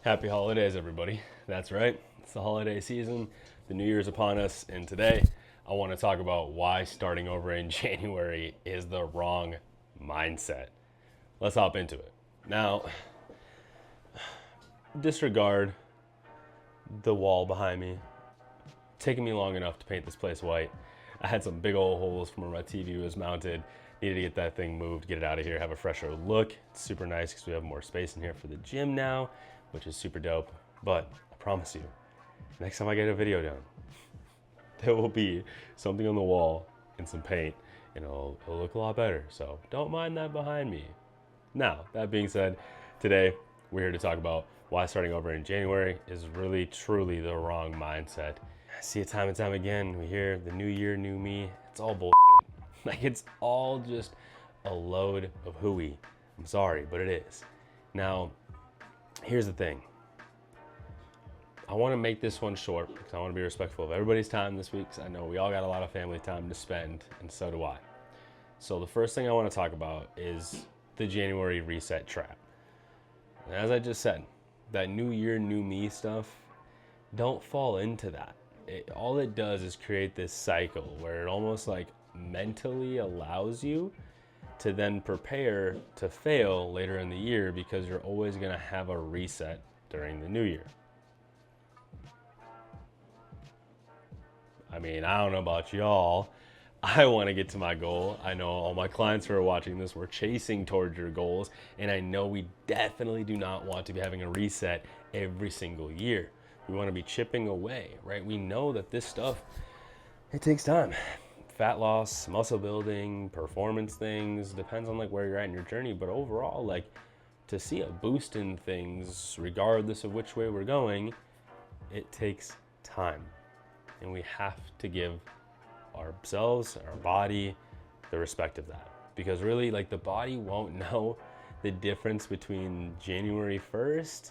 Happy holidays, everybody. That's right. It's the holiday season. The new year's upon us. And today I want to talk about why starting over in January is the wrong mindset. Let's hop into it. Now, disregard the wall behind me. Taking me long enough to paint this place white. I had some big old holes from where my TV was mounted. Needed to get that thing moved, get it out of here, have a fresher look. It's super nice because we have more space in here for the gym now, which is super dope. But I promise you, next time I get a video done, there will be something on the wall and some paint, and it'll look a lot better. So don't mind that behind me. Now, that being said, today we're here to talk about why starting over in January is really, truly the wrong mindset. I see it time and time again. We hear the new year, new me. It's all bullshit. Like, it's all just a load of hooey. I'm sorry, but it is. Now, here's the thing. I want to make this one short because I want to be respectful of everybody's time this week, because I know we all got a lot of family time to spend, and so do I. So the first thing I want to talk about is the January reset trap. And as I just said, that new year, new me stuff, don't fall into that. All it does is create this cycle where it almost like mentally allows you to then prepare to fail later in the year because you're always going to have a reset during the new year. I mean, I don't know about y'all. I want to get to my goal. I know all my clients who are watching this, we're chasing towards your goals. And I know we definitely do not want to be having a reset every single year. We want to be chipping away, right? We know that this stuff, it takes time. Fat loss, muscle building, performance things, depends on like where you're at in your journey. But overall, like, to see a boost in things, regardless of which way we're going, it takes time. And we have to give ourselves, our body, the respect of that. Because really, like, the body won't know the difference between January 1st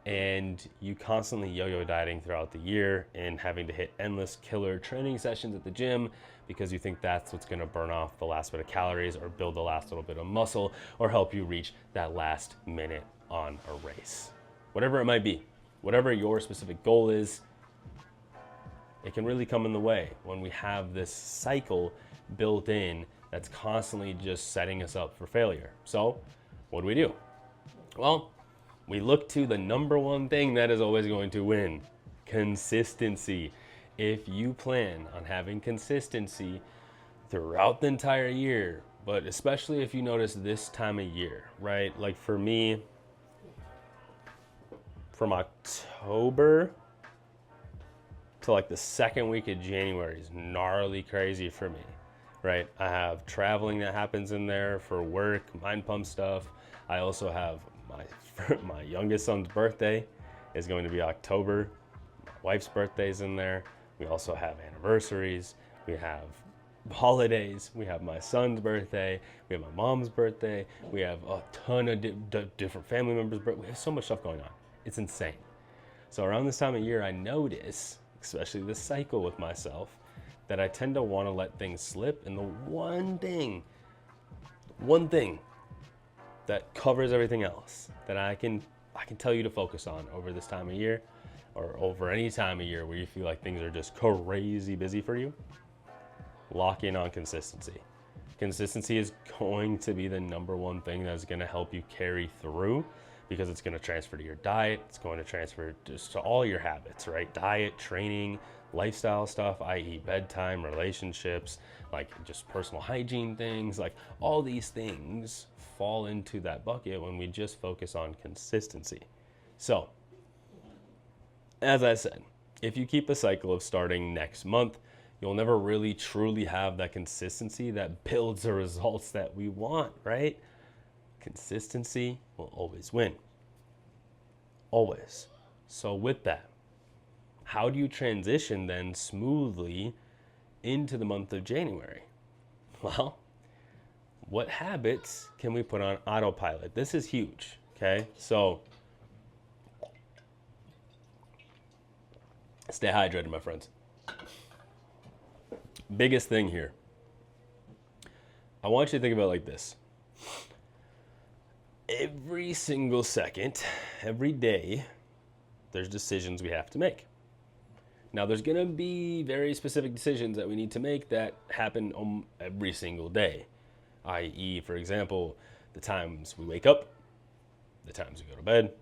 and you constantly yo-yo dieting throughout the year and having to hit endless killer training sessions at the gym because you think that's what's going to burn off the last bit of calories or build the last little bit of muscle or help you reach that last minute on a race. Whatever it might be, whatever your specific goal is, it can really come in the way when we have this cycle built in that's constantly just setting us up for failure. So what do? Well, we look to the number one thing that is always going to win: consistency. If you plan on having consistency throughout the entire year, but especially if you notice this time of year, right? Like for me, from October to like the second week of January is gnarly crazy for me, right? I have traveling that happens in there for work, mindpump stuff. I also have my youngest son's birthday is going to be October. My wife's birthday's in there. We also have anniversaries. We have holidays. We have my son's birthday. We have my mom's birthday. We have a ton of different family members' birthdays. We have so much stuff going on. It's insane. So around this time of year, I notice, especially this cycle with myself, that I tend to want to let things slip. And the one thing that covers everything else that I can tell you to focus on over this time of year, or over any time of year where you feel like things are just crazy busy for you, lock in on consistency. Consistency is going to be the number one thing that's going to help you carry through, because it's going to transfer to your diet. It's going to transfer just to all your habits, right? Diet, training, lifestyle stuff, i.e. bedtime, relationships, like just personal hygiene things, like all these things fall into that bucket when we just focus on consistency. So, as I said, if you keep a cycle of starting next month, you'll never really truly have that consistency that builds the results that we want, right? Consistency will always win. Always. So with that, how do you transition then smoothly into the month of January? Well, what habits can we put on autopilot? This is huge, okay? So stay hydrated, my friends. Biggest thing here. I want you to think about it like this. every single second, every day, there's decisions we have to make. Now, there's going to be very specific decisions that we need to make that happen every single day, i.e., for example, the times we wake up, the times we go to bed.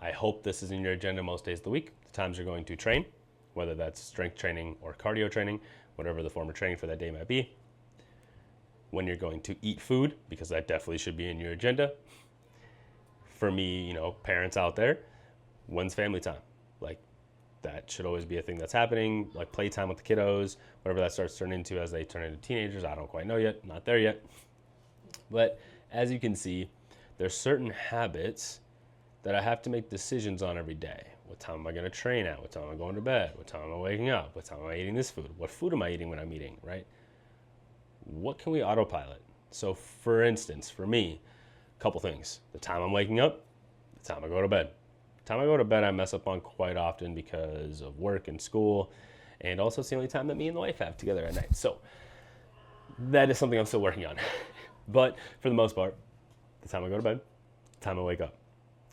I hope this is in your agenda most days of the week. The times you're going to train, whether that's strength training or cardio training, whatever the form of training for that day might be. When you're going to eat food, because that definitely should be in your agenda. For me, parents out there, when's family time? Like, that should always be a thing that's happening, like playtime with the kiddos, whatever that starts turning into as they turn into teenagers. I don't quite know yet, not there yet. But as you can see, there's certain habits that I have to make decisions on every day. What time am I going to train at? What time am I going to bed? What time am I waking up? What time am I eating this food? What food am I eating when I'm eating, right? What can we autopilot? So for instance, for me, a couple things. The time I'm waking up, the time I go to bed. The time I go to bed, I mess up on quite often because of work and school, and also it's the only time that me and the wife have together at night. So that is something I'm still working on. But for the most part, the time I go to bed, the time I wake up.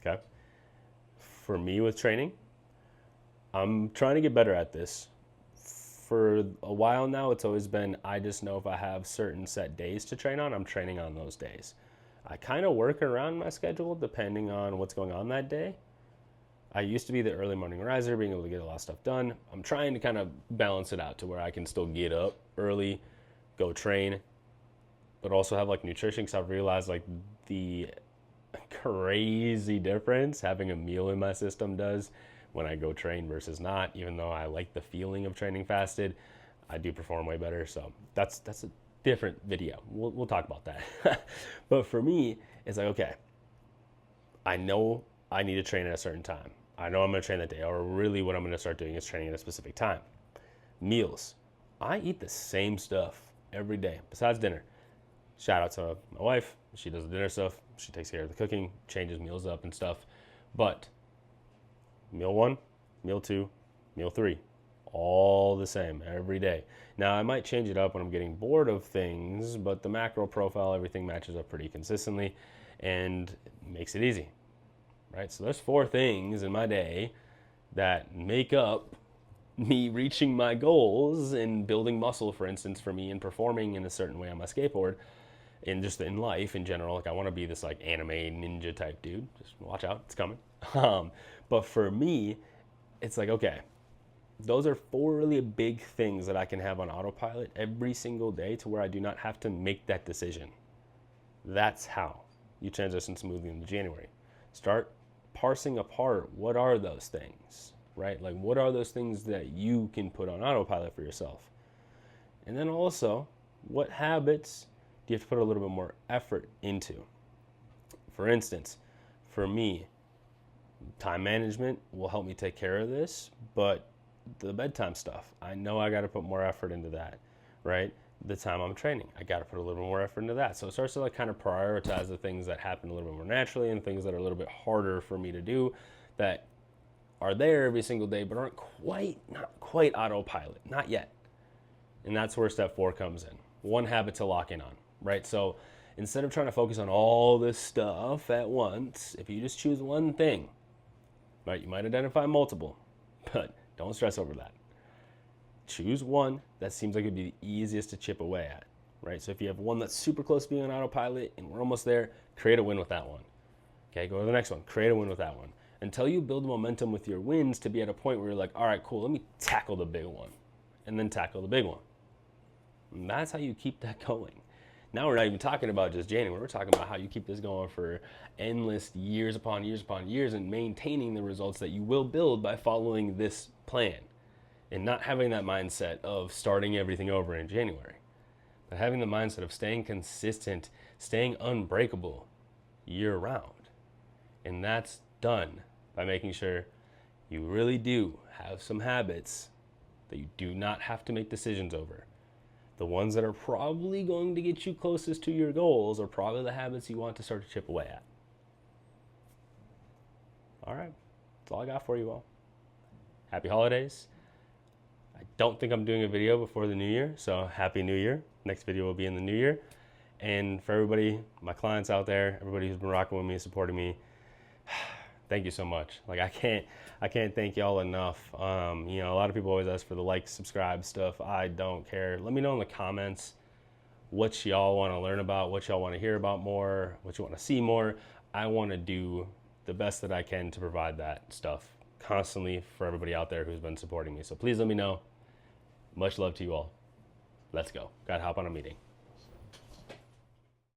Okay. For me with training, I'm trying to get better at this. For a while now, it's always been, I just know if I have certain set days to train on, I'm training on those days. I kind of work around my schedule depending on what's going on that day. I used to be the early morning riser, being able to get a lot of stuff done. I'm trying to kind of balance it out to where I can still get up early, go train, but also have like nutrition, because I've realized like the crazy difference having a meal in my system does when I go train versus not. Even though I like the feeling of training fasted, I do perform way better. So that's a different video. We'll talk about that. But for me, it's like, okay, I know I need to train at a certain time. I know I'm going to train that day, or really what I'm going to start doing is training at a specific time. Meals. I eat the same stuff every day besides dinner. Shout out to my wife. She does the dinner stuff. She takes care of the cooking, changes meals up and stuff. But meal 1, meal 2, meal 3, all the same every day. Now, I might change it up when I'm getting bored of things, but the macro profile, everything matches up pretty consistently and makes it easy, right? So there's 4 things in my day that make up me reaching my goals and building muscle, for instance, for me, and performing in a certain way on my skateboard. And just in life in general, like I want to be this like anime ninja type dude. Just watch out, it's coming. But for me, it's like, okay, those are 4 really big things that I can have on autopilot every single day to where I do not have to make that decision. That's how you transition smoothly into January. Start parsing apart what are those things, right? Like what are those things that you can put on autopilot for yourself? And then also, what habits you have to put a little bit more effort into. For instance, for me, time management will help me take care of this, but the bedtime stuff, I know I got to put more effort into that, right? The time I'm training, I got to put a little bit more effort into that. So it starts to like kind of prioritize the things that happen a little bit more naturally and things that are a little bit harder for me to do that are there every single day, but aren't not quite autopilot, not yet. And that's where step 4 comes in. One habit to lock in on. Right? So instead of trying to focus on all this stuff at once, if you just choose one thing, right, you might identify multiple, but don't stress over that. Choose one that seems like it'd be the easiest to chip away at, right? So if you have one that's super close to being on autopilot and we're almost there, create a win with that one. Okay, go to the next one, create a win with that one. Until you build momentum with your wins to be at a point where you're like, all right, cool, let me tackle the big one, and then tackle the big one. And that's how you keep that going. Now we're not even talking about just January. We're talking about how you keep this going for endless years upon years upon years and maintaining the results that you will build by following this plan and not having that mindset of starting everything over in January, but having the mindset of staying consistent, staying unbreakable year round. And that's done by making sure you really do have some habits that you do not have to make decisions over. The ones that are probably going to get you closest to your goals are probably the habits you want to start to chip away at. All right, that's all I got for you all. Happy holidays. I don't think I'm doing a video before the new year, so happy new year. Next video will be in the new year. And for everybody, my clients out there, everybody who's been rocking with me, supporting me, thank you so much. Like I can't thank y'all enough. You know, a lot of people always ask for the like, subscribe stuff. I don't care. Let me know in the comments what y'all want to learn about, what y'all want to hear about more, what you want to see more. I want to do the best that I can to provide that stuff constantly for everybody out there who's been supporting me. So please let me know. Much love to you all. Let's go. Gotta hop on a meeting.